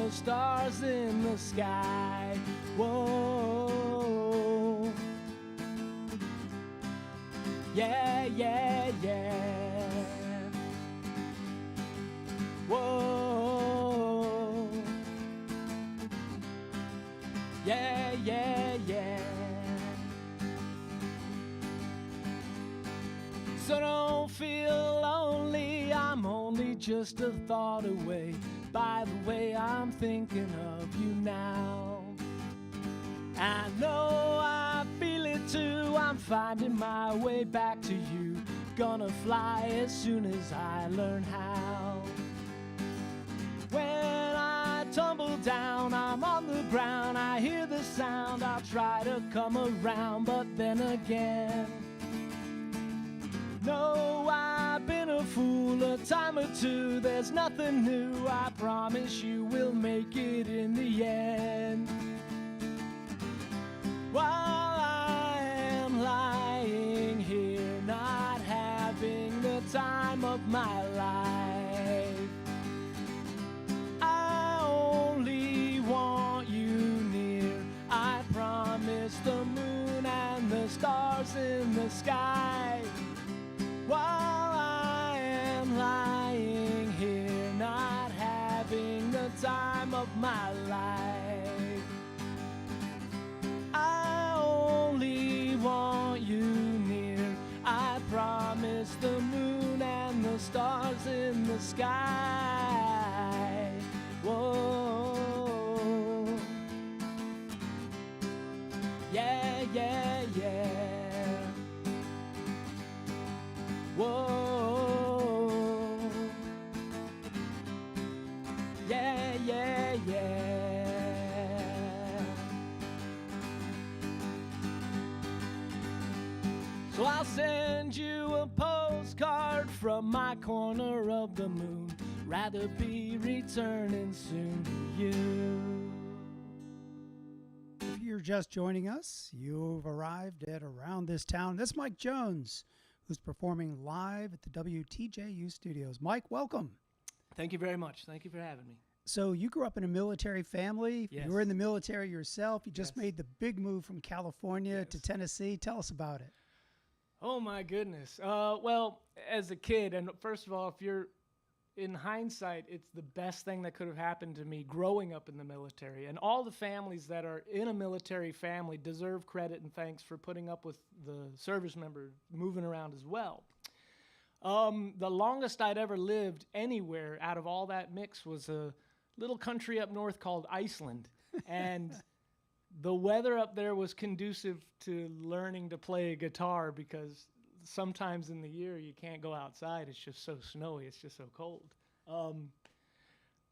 the stars in the sky. Whoa. Yeah, yeah, yeah. Whoa. Yeah, yeah, yeah. So don't feel lonely, I'm only just a thought away. By the way, I'm thinking of you now. I know I feel it too, I'm finding my way back to you. Gonna fly as soon as I learn how. When I tumble down, I'm on the ground, I hear the sound, I'll try to come around, but then again, no, I've been a fool a time or two, there's nothing new, I promise you we'll make it in the end. While I am lying here, not having the time of my life, I only want you near. I promise the moon and the stars in the sky. While I am lying here, not having the time of my life, I only want you near. I promise the moon and the stars in the sky. Whoa. Yeah, yeah, yeah. Whoa. Yeah, yeah, yeah. So I'll send you a postcard from my corner of the moon. Rather be returning soon to you. If you're just joining us, you've arrived at Around This Town. That's Mike Jones, who's performing live at the WTJU studios. Mike, welcome. Thank you very much. Thank you for having me. So you grew up in a military family. Yes. You were in the military yourself. You just Yes. made the big move from California Yes. to Tennessee. Tell us about it. Oh my goodness. Well, as a kid, and first of all, if you're in hindsight, it's the best thing that could have happened to me growing up in the military. And all the families that are in a military family deserve credit and thanks for putting up with the service member moving around as well. The longest I'd ever lived anywhere out of all that mix was a little country up north called Iceland. And the weather up there was conducive to learning to play a guitar because sometimes in the year you can't go outside. It's just so snowy. It's just so cold.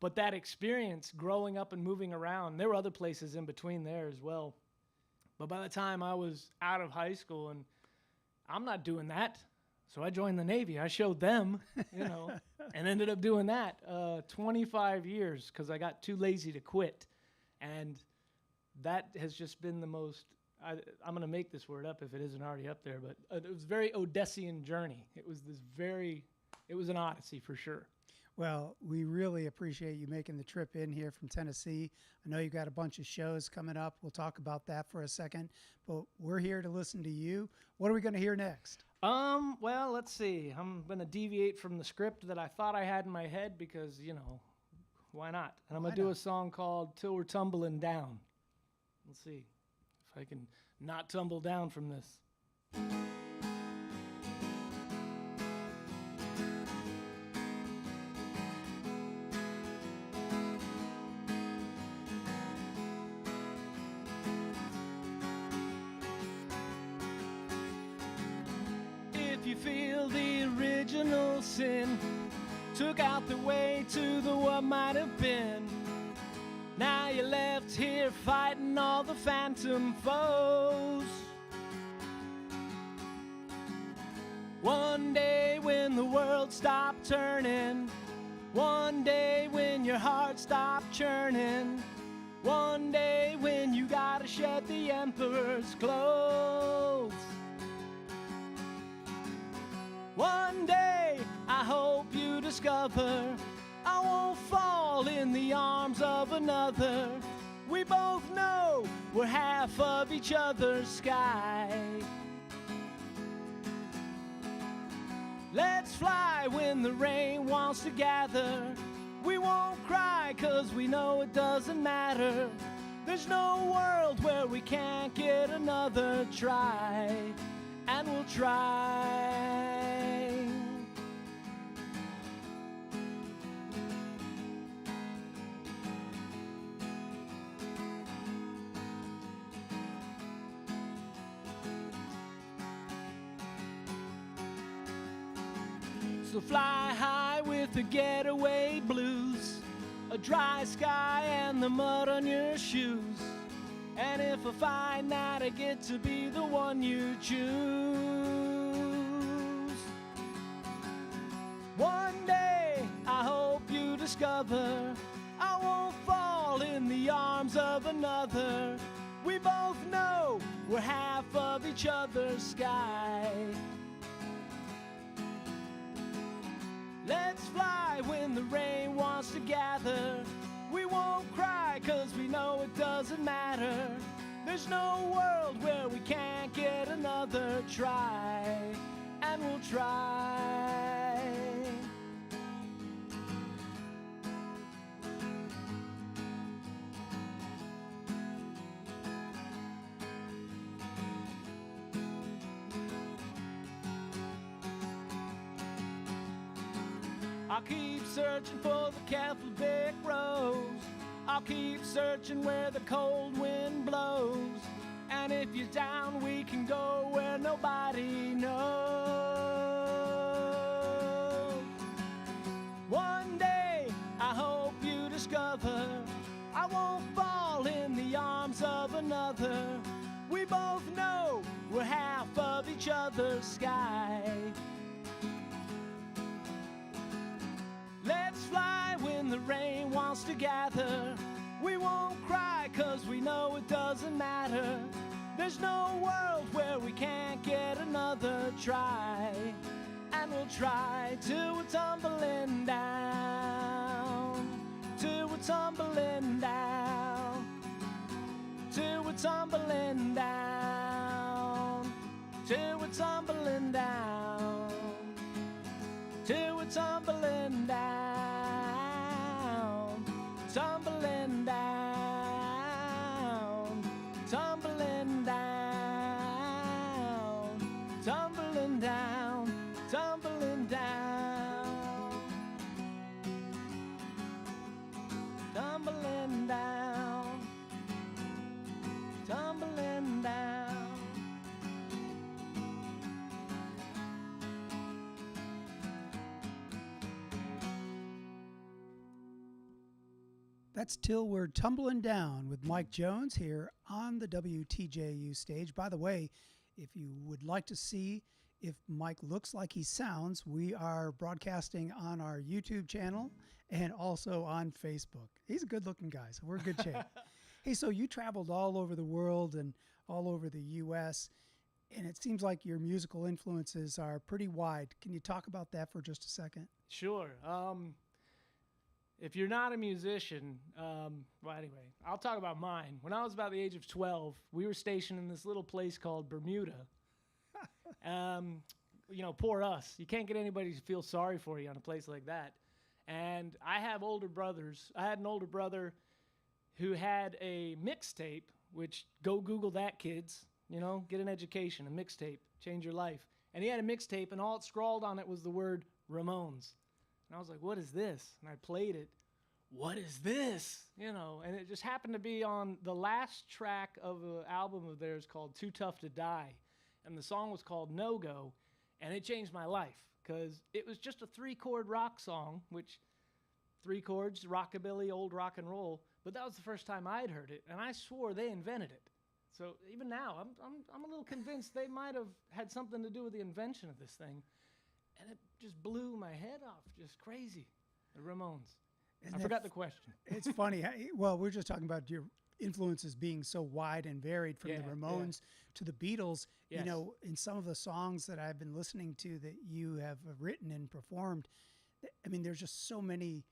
But that experience growing up and moving around, there were other places in between there as well. But by the time I was out of high school, and I'm not doing that, so I joined the Navy. I showed them, and ended up doing that 25 years because I got too lazy to quit. And that has just been the most, I'm going to make this word up if it isn't already up there, but it was a very Odyssean journey. It was an odyssey for sure. Well, we really appreciate you making the trip in here from Tennessee. I know you've got a bunch of shows coming up. We'll talk about that for a second, but we're here to listen to you. What are we going to hear next? Well, let's see. I'm going to deviate from the script that I thought I had in my head because, why not? And I'm going to do a song called Till We're Tumbling Down. Let's see if I can not tumble down from this. If you feel the original sin took out the way to the what might have been, now you're left here fighting all the phantom foes. One day when the world stopped turning, one day when your heart stopped churning, one day when you gotta shed the emperor's clothes. One day I hope you discover I won't fall in the arms of another. We both know we're half of each other's sky. Let's fly when the rain wants to gather. We won't cry 'cause we know it doesn't matter. There's no world where we can't get another try, and we'll try. So fly high with the getaway blues, a dry sky and the mud on your shoes. And if I find that I get to be the one you choose, one day I hope you discover I won't fall in the arms of another. We both know we're half of each other's sky. Let's fly when the rain wants to gather. We won't cry 'cause we know it doesn't matter. There's no world where we can't get another try, and we'll try. I'll keep searching for the Catholic rose. I'll keep searching where the cold wind blows. And if you're down, we can go where nobody knows. One day, I hope you discover I won't fall in the arms of another. We both know we're half of each other's sky. Let's fly when the rain wants to gather. We won't cry 'cause we know it doesn't matter. There's no world where we can't get another try, and we'll try till we're tumbling down, till we're tumbling down, till we're tumbling down, till we're tumbling down, till we're tumbling down, tumbling down, tumbling down, tumbling down, tumbling down, tumbling down, tumbling down. That's Till We're Tumbling Down with Mike Jones here on the WTJU stage. By the way, if you would like to see if Mike looks like he sounds, we are broadcasting on our YouTube channel and also on Facebook. He's a good-looking guy, so we're in good shape. Hey, so you traveled all over the world and all over the U.S., and it seems like your musical influences are pretty wide. Can you talk about that for just a second? Sure. If you're not a musician, well, anyway, I'll talk about mine. When I was about the age of 12, we were stationed in this little place called Bermuda. You know, poor us. You can't get anybody to feel sorry for you on a place like that. And I have older brothers. I had an older brother who had a mixtape, which go Google that, kids. You know, get an education, a mixtape, change your life. And he had a mixtape, and all it scrawled on it was the word Ramones. And I was like, what is this? And I played it. What is this? You know, and it just happened to be on the last track of an album of theirs called Too Tough to Die. And the song was called No Go. And it changed my life because it was just a 3-chord rock song, which 3 chords, rockabilly, old rock and roll. But that was the first time I'd heard it. And I swore they invented it. So even now, I'm a little convinced they might have had something to do with the invention of this thing. And it just blew my head off, just crazy. The Ramones. I forgot the question. It's funny. Well, we're just talking about your influences being so wide and varied from the Ramones to the Beatles. Yes. You know, in some of the songs that I've been listening to that you have written and performed, I mean, there's just so many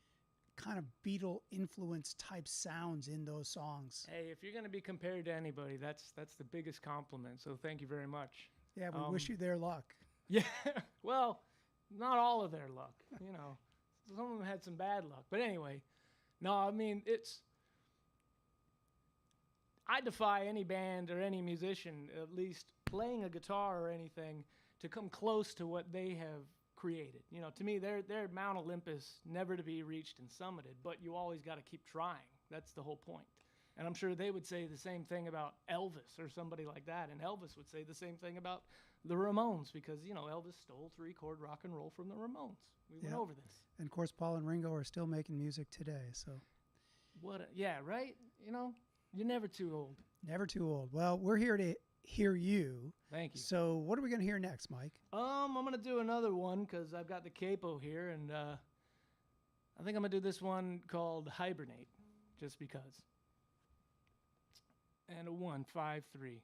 kind of Beatle influence type sounds in those songs. Hey, if you're going to be compared to anybody, that's the biggest compliment. So thank you very much. Yeah, we wish you their luck. Yeah, well, not all of their luck. You know, some of them had some bad luck. But anyway, no, I mean, I defy any band or any musician, at least playing a guitar or anything, to come close to what they have created. You know, to me, they're Mount Olympus, never to be reached and summited, but you always got to keep trying. That's the whole point. And I'm sure they would say the same thing about Elvis or somebody like that, and Elvis would say the same thing about the Ramones, because, you know, Elvis stole 3-chord rock and roll from the Ramones. We went over this. And of course, Paul and Ringo are still making music today, so. Yeah, right? You know, you're never too old. Never too old. Well, we're here to hear you. Thank you. So what are we going to hear next, Mike? I'm going to do another one because I've got the capo here, and I think I'm going to do this one called Hibernate, just because. And a 1, 5, 3.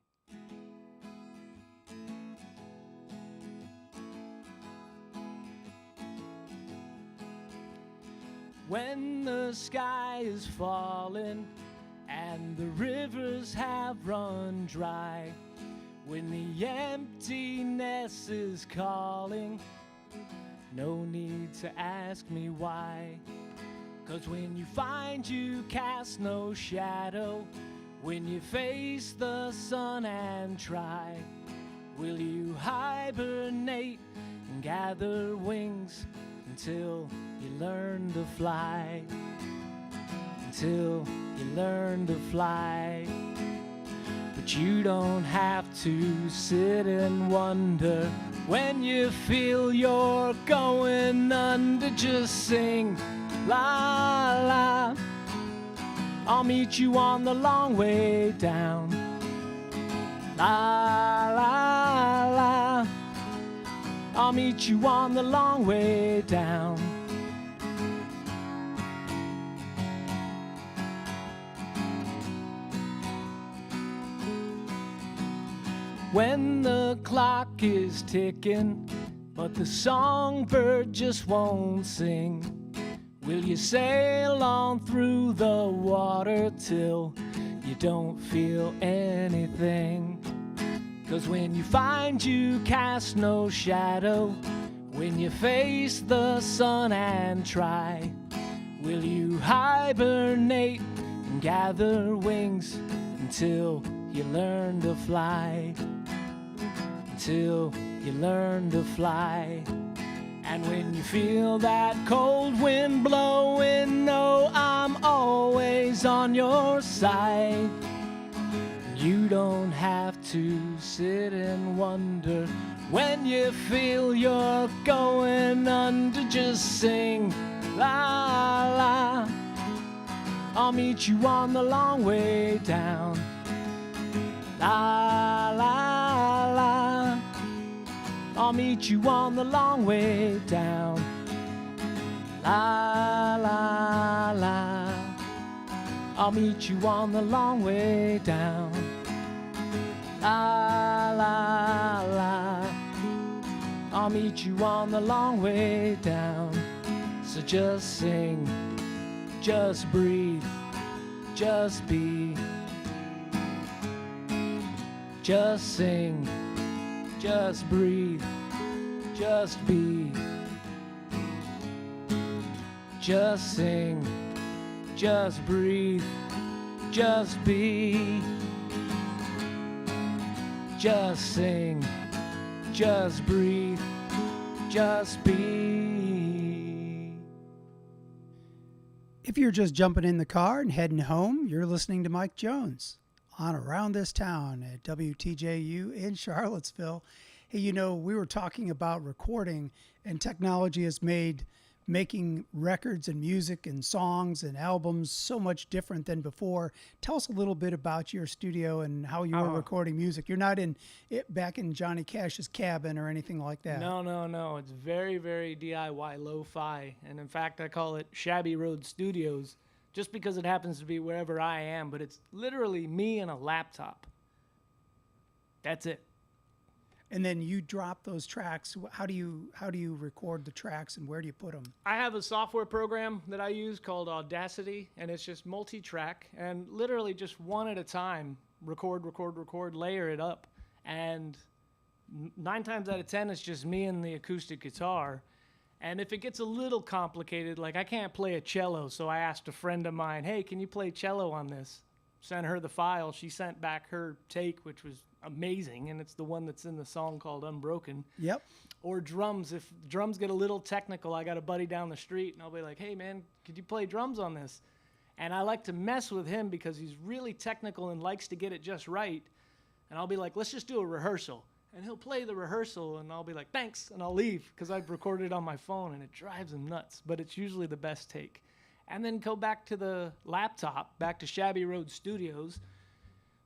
When the sky is falling and the rivers have run dry, when the emptiness is calling, no need to ask me why. 'Cause when you find you cast no shadow, when you face the sun and try, will you hibernate and gather wings until you learn to fly? Until you learn to fly. But you don't have to sit and wonder when you feel you're going under. Just sing la la. I'll meet you on the long way down. La la la. I'll meet you on the long way down. When the clock is ticking, but the songbird just won't sing, will you sail on through the water till you don't feel anything? 'Cause when you find you cast no shadow, when you face the sun and try, will you hibernate and gather wings until you learn to fly? Until you learn to fly. And when you feel that cold wind blowing, know I'm always on your side. You don't have to sit and wonder when you feel you're going under. Just sing la la. I'll meet you on the long way down. La la la. I'll meet you on the long way down. La la la. I'll meet you on the long way down. La la la. I'll meet you on the long way down. So just sing, just breathe, just be. Just sing, just breathe, just be. Just sing, just breathe, just be. Just sing, just breathe, just be. If you're just jumping in the car and heading home, you're listening to Mike Jones on Around This Town at WTJU in Charlottesville. Hey, you know, we were talking about recording, and technology has made making records and music and songs and albums so much different than before. Tell us a little bit about your studio and how you were recording music. You're not back in Johnny Cash's cabin or anything like that. No. It's very, very DIY, lo-fi. And in fact, I call it Shabby Road Studios just because it happens to be wherever I am. But it's literally me and a laptop. That's it. And then you drop those tracks. How do you record the tracks, and where do you put them? I have a software program that I use called Audacity, and it's just multi-track and literally just one at a time, record, layer it up. And 9 times out of 10, it's just me and the acoustic guitar. And if it gets a little complicated, like I can't play a cello, so I asked a friend of mine, hey, can you play cello on this? Sent her the file. She sent back her take, which was amazing, and it's the one that's in the song called Unbroken. Yep. Or drums. If drums get a little technical, I got a buddy down the street, and I'll be like, hey, man, could you play drums on this? And I like to mess with him because he's really technical and likes to get it just right. And I'll be like, let's just do a rehearsal. And he'll play the rehearsal, and I'll be like, thanks, and I'll leave because I've recorded on my phone, and it drives him nuts. But it's usually the best take. And then go back to the laptop, back to Shabby Road Studios,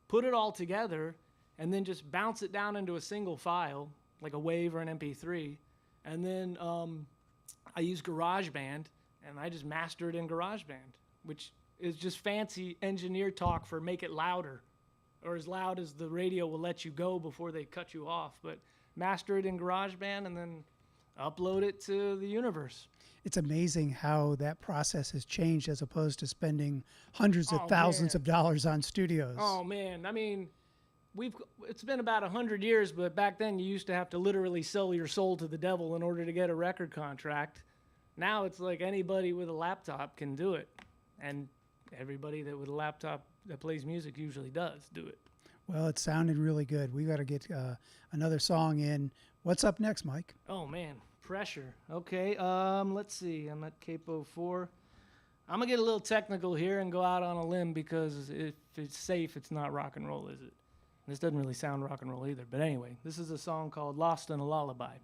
put it all together, and then just bounce it down into a single file, like a WAV or an MP3. And then I use GarageBand, and I just master it in GarageBand, which is just fancy engineer talk for make it louder, or as loud as the radio will let you go before they cut you off. But master it in GarageBand and then upload it to the universe. It's amazing how that process has changed as opposed to spending hundreds of thousands of dollars on studios. Oh, man. I mean, it's been about 100 years, but back then you used to have to literally sell your soul to the devil in order to get a record contract. Now it's like anybody with a laptop can do it. And everybody that with a laptop that plays music usually does do it. Well, it sounded really good. We got to get another song in. What's up next, Mike? Oh, man. Pressure. Okay, let's see. I'm at Capo 4. I'm going to get a little technical here and go out on a limb because if it's safe, it's not rock and roll, is it? This doesn't really sound rock and roll either. But anyway, this is a song called Lost in a Lullaby.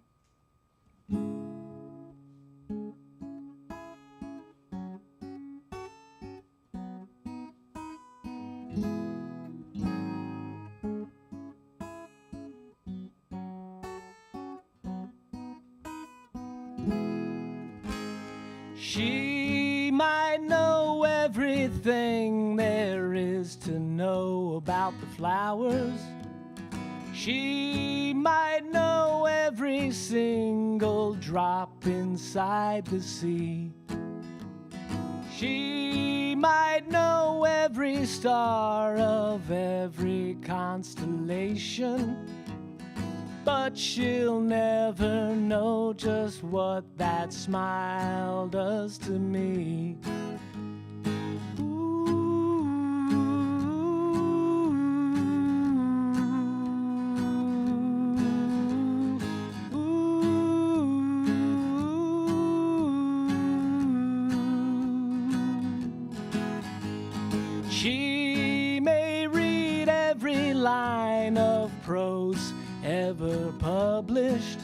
She might know everything there is to know about the flowers. She might know every single drop inside the sea. She might know every star of every constellation. But she'll never know just what that smile does to me. She may read every line of prose ever published.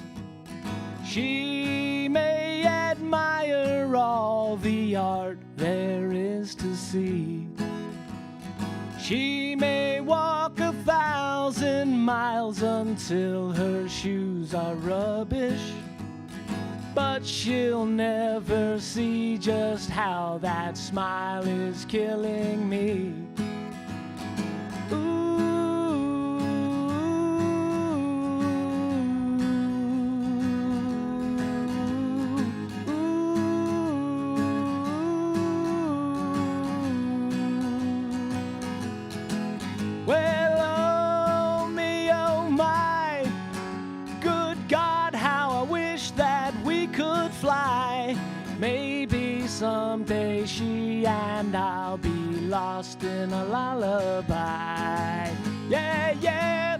She may admire all the art there is to see. She may walk 1,000 miles until her shoes are rubbish. But she'll never see just how that smile is killing me. Maybe someday she and I'll be lost in a lullaby. Yeah, yeah.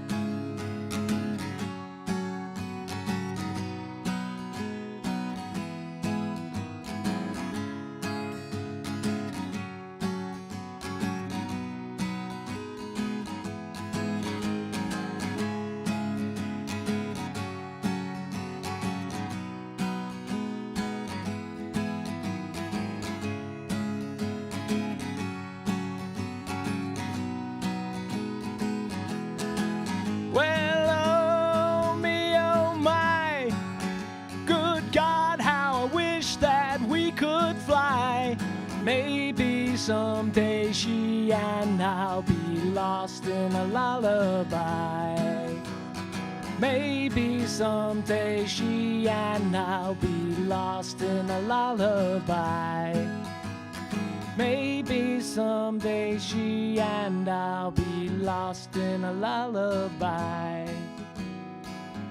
Well, oh me, oh my, good God, how I wish that we could fly. Maybe someday she and I'll be lost in a lullaby. Maybe someday she and I'll be lost in a lullaby. Maybe someday she and I'll be lost in a lullaby.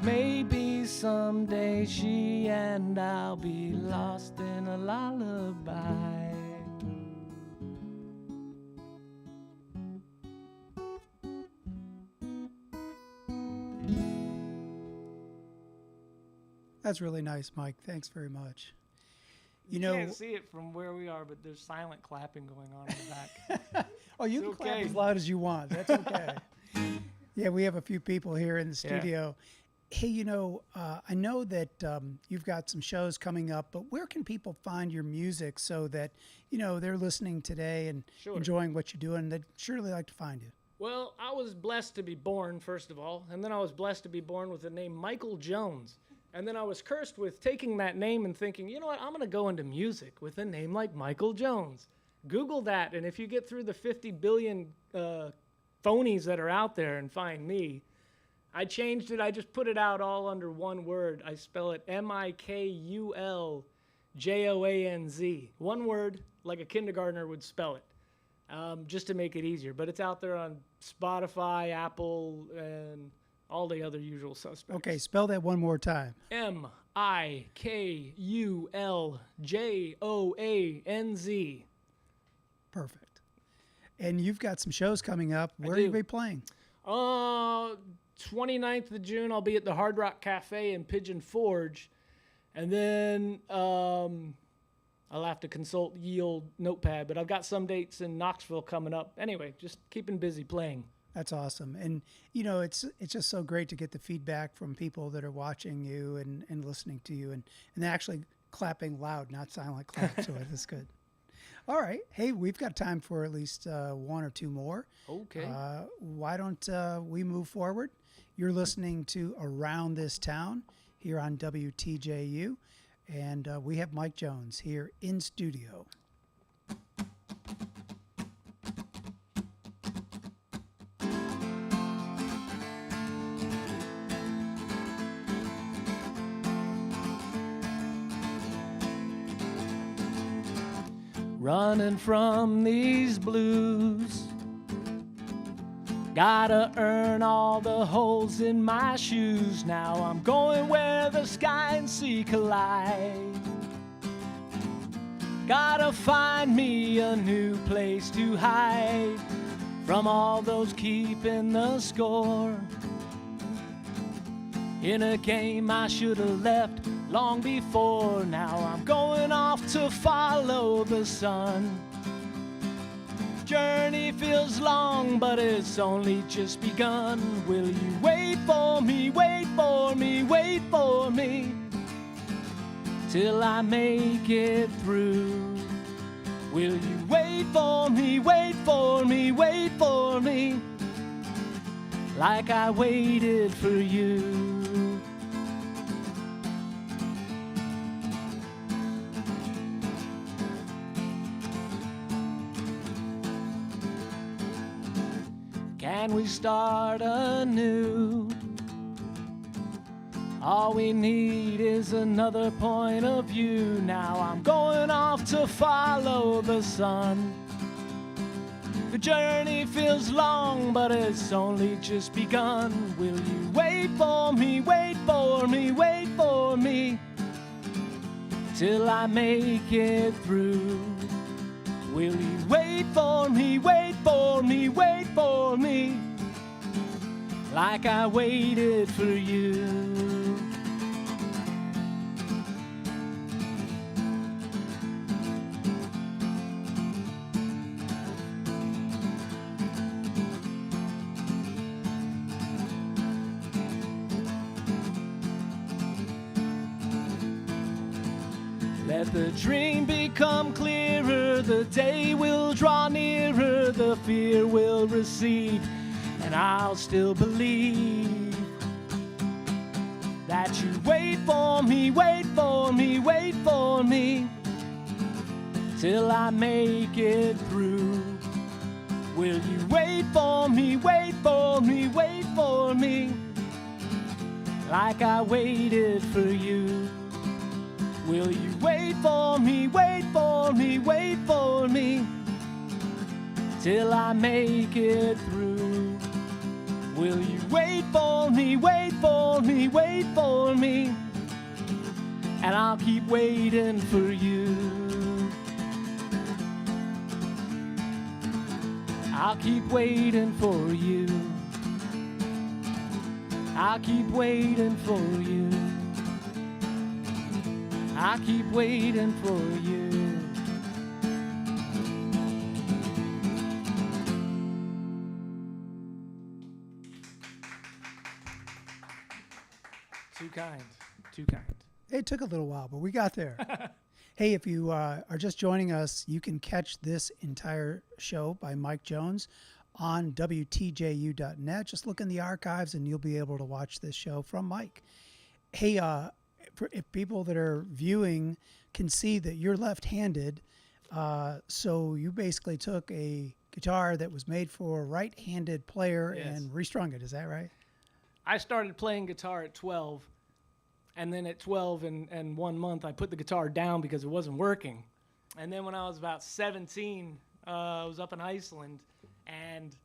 Maybe someday she and I'll be lost in a lullaby. That's really nice, Mike. Thanks very much. You can't see it from where we are, but there's silent clapping going on in the back. Oh, you can clap as loud as you want. That's okay. Yeah, we have a few people here in the studio. Yeah. Hey, I know that you've got some shows coming up, but where can people find your music so that, they're listening today and enjoying what you're doing? They'd surely like to find you. Well, I was blessed to be born, first of all, and then I was blessed to be born with the name Michael Jones. And then I was cursed with taking that name and thinking, you know what, I'm going to go into music with a name like Michael Jones. Google that, and if you get through the 50 billion phonies that are out there and find me, I changed it. I just put it out all under one word. I spell it Mikuljoanz. One word, like a kindergartner would spell it, just to make it easier. But it's out there on Spotify, Apple, and all the other usual suspects. Okay, spell that one more time. Mikuljoanz. Perfect. And you've got some shows coming up. Where are you going to be playing? 29th of June, I'll be at the Hard Rock Cafe in Pigeon Forge. And then I'll have to consult ye old notepad, but I've got some dates in Knoxville coming up. Anyway, just keeping busy playing. That's awesome. And, it's just so great to get the feedback from people that are watching you and listening to you and actually clapping loud, not silent clap. So that's good. All right. Hey, we've got time for at least one or two more. Okay. Why don't we move forward? You're listening to Around This Town here on WTJU. And we have Mike Jones here in studio. Running from these blues, gotta earn all the holes in my shoes. Now I'm going where the sky and sea collide. Gotta find me a new place to hide from all those keeping the score. In a game I should have left long before. Now I'm going off to follow the sun. Journey feels long, but it's only just begun. Will you wait for me, wait for me, wait for me, till I make it through? Will you wait for me, wait for me, wait for me, like I waited for you? Can we start anew? All we need is another point of view. Now I'm going off to follow the sun. The journey feels long, but it's only just begun. Will you wait for me, wait for me, wait for me, till I make it through? Will you wait for me, wait for me, wait for me, like I waited for you? Let the dream become clearer, the day will draw nearer, the fear will recede, and I'll still believe that you wait for me, wait for me, wait for me, till I make it through. Will you wait for me, wait for me, wait for me, like I waited for you. Will you wait for me, wait for me, wait for me, till I make it through? Will you wait for me, wait for me, wait for me, and I'll keep waiting for you. I'll keep waiting for you. I'll keep waiting for you. I'll keep waiting for you. Too kind. Too kind. It took a little while, but we got there. Hey, if you are just joining us, you can catch this entire show by Mike Jones on WTJU.net. Just look in the archives and you'll be able to watch this show from Mike. Hey, if people that are viewing can see that you're left-handed, so you basically took a guitar that was made for a right-handed player and restrung it. Is that right? I started playing guitar at 12, and then at 12 and 1 month, I put the guitar down because it wasn't working. And then when I was about 17, I was up in Iceland, and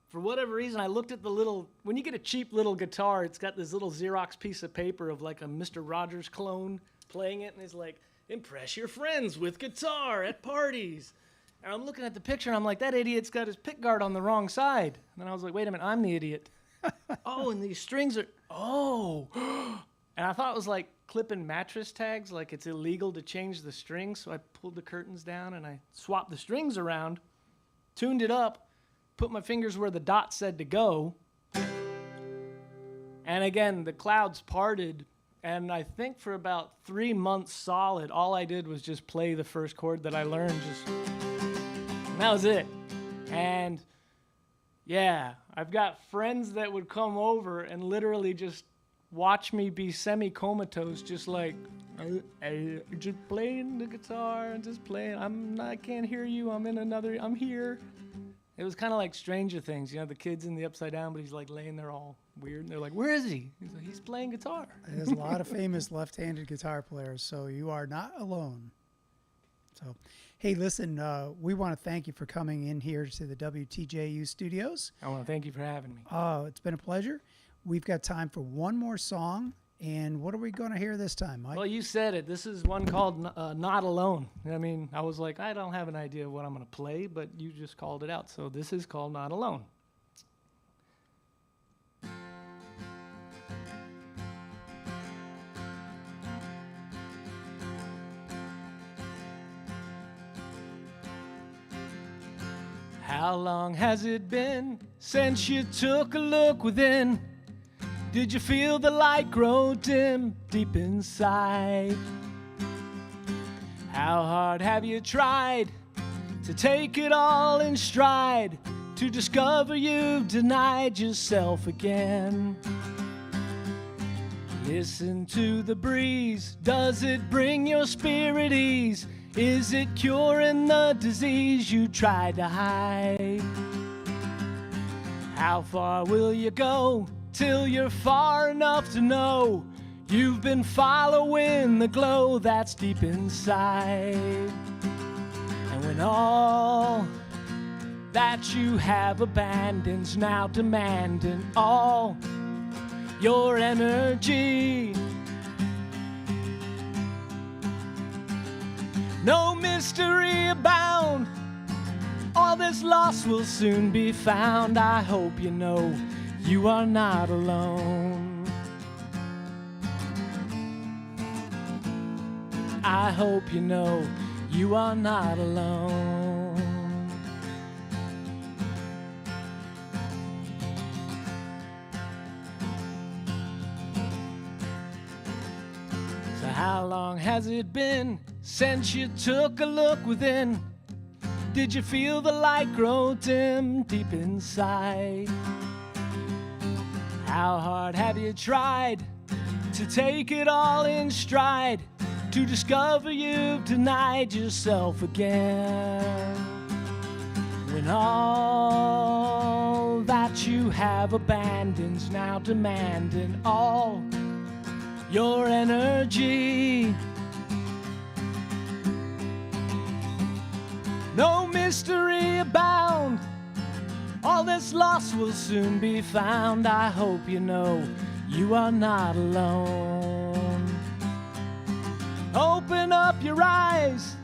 for whatever reason, I looked at the little, when you get a cheap little guitar, it's got this little Xerox piece of paper of like a Mr. Rogers clone playing it, and it's like, impress your friends with guitar at parties. And I'm looking at the picture, and I'm like, that idiot's got his pickguard on the wrong side. And then I was like, wait a minute, I'm the idiot. Oh, and these strings are, And I thought it was like clipping mattress tags, like it's illegal to change the strings. So I pulled the curtains down, and I swapped the strings around, tuned it up, put my fingers where the dot said to go. And again, the clouds parted. And I think for about 3 months solid, all I did was just play the first chord that I learned. And that was it. And yeah, I've got friends that would come over and literally just watch me be semi-comatose, just like, just playing the guitar and just playing. I can't hear you. I'm here. It was kind of like Stranger Things, you know, the kid's in the upside down, but he's like laying there all weird. And they're like, where is he? He's like, he's playing guitar. There's a lot of famous left-handed guitar players, so you are not alone. So, hey, listen, we want to thank you for coming in here to the WTJU studios. I want to thank you for having me. It's been a pleasure. We've got time for one more song. And what are we going to hear this time, Mike? Well, you said it. This is one called Not Alone. I mean, I was like, I don't have an idea of what I'm going to play, but you just called it out. So this is called Not Alone. How long has it been since you took a look within? Did you feel the light grow dim deep inside? How hard have you tried to take it all in stride, to discover you've denied yourself again? Listen to the breeze, does it bring your spirit ease? Is it curing the disease you tried to hide? How far will you go till you're far enough to know you've been following the glow that's deep inside? And when all that you have abandon's now demanding all your energy, no mystery abound, all this loss will soon be found. I hope you know you are not alone. I hope you know you are not alone. So how long has it been since you took a look within? Did you feel the light grow dim deep inside? How hard have you tried to take it all in stride, to discover you've denied yourself again? When all that that you have abandoned's now demanding all your energy. No mystery abound, all that's lost will soon be found. I hope you know you are not alone. Open up your eyes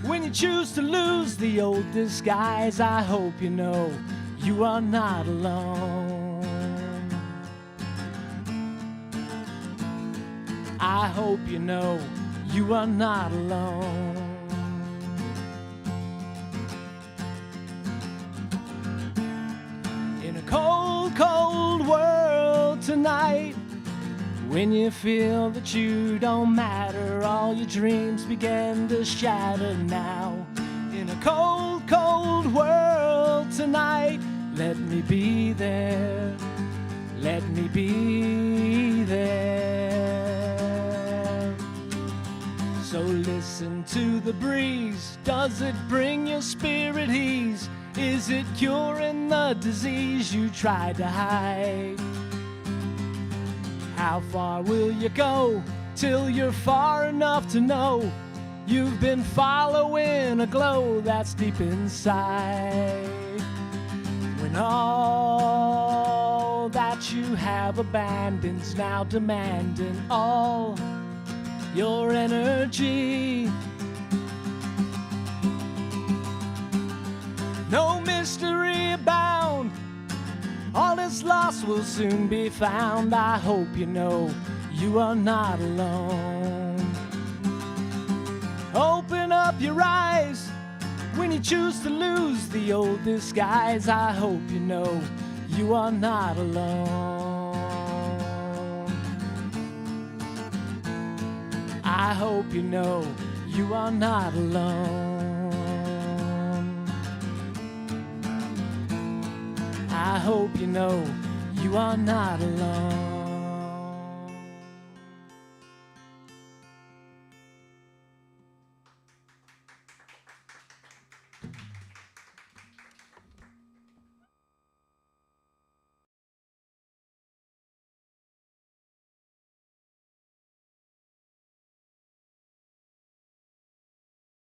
when you choose to lose the old disguise. I hope you know you are not alone. I hope you know you are not alone. In a cold, cold world tonight, when you feel that you don't matter, all your dreams begin to shatter now. In a cold, cold world tonight, let me be there, let me be there. So listen to the breeze, does it bring your spirit ease? Is it curing the disease you tried to hide? How far will you go till you're far enough to know you've been following a glow that's deep inside? When all that you have abandoned's now demanding all your energy. No mystery abound, all that's lost will soon be found. I hope you know you are not alone. Open up your eyes when you choose to lose the old disguise. I hope you know you are not alone. I hope you know you are not alone. I hope you know you are not alone.